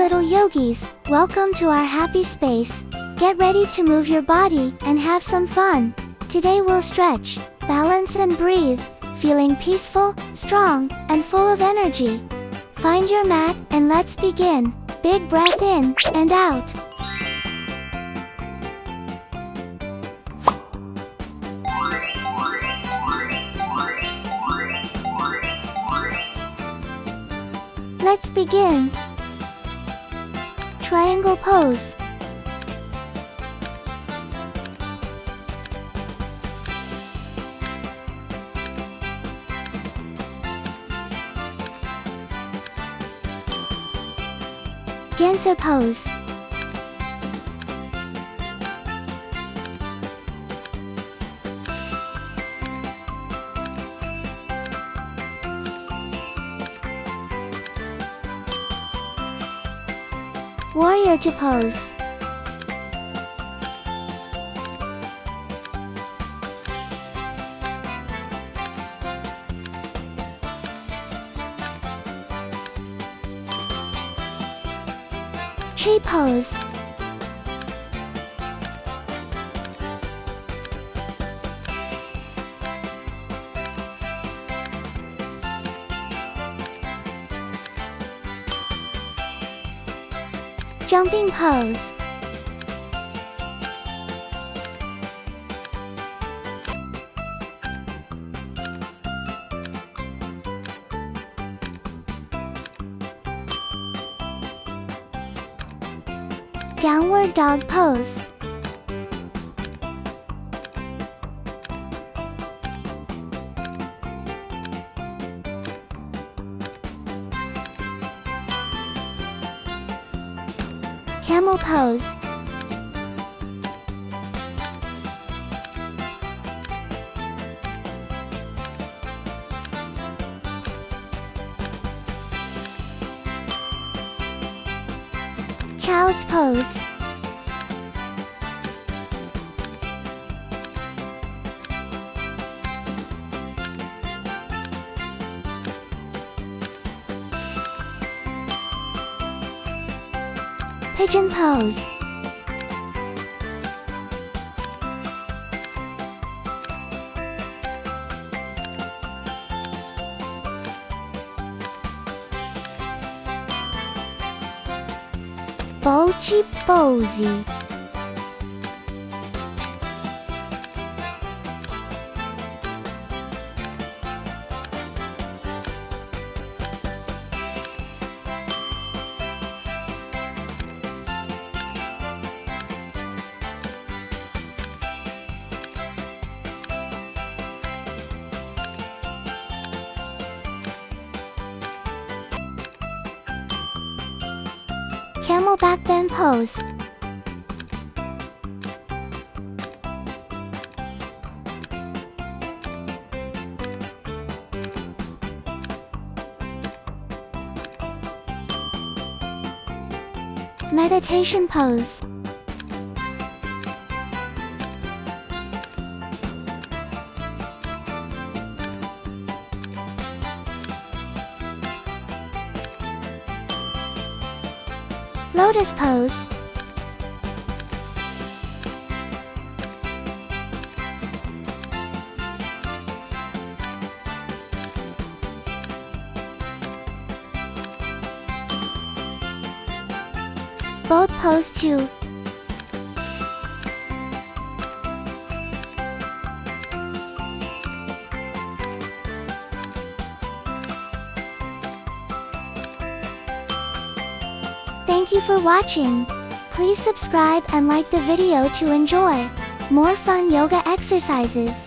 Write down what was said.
little yogis, welcome to our happy space. Get ready to move your body and have some fun. Today we'll stretch, balance and breathe, feeling peaceful, strong, and full of energy. Find your mat and let's begin. Big breath in and out. Let's begin. Triangle pose. Dancer pose. Warrior two pose. Tree pose. Jumping pose. Downward dog pose. Camel pose. Child's pose. Pigeon pose. Bochi posy. Camel back bend pose. Meditation pose. Lotus pose. Boat pose 2. Thank you for watching. Please subscribe and like the video to enjoy more fun yoga exercises.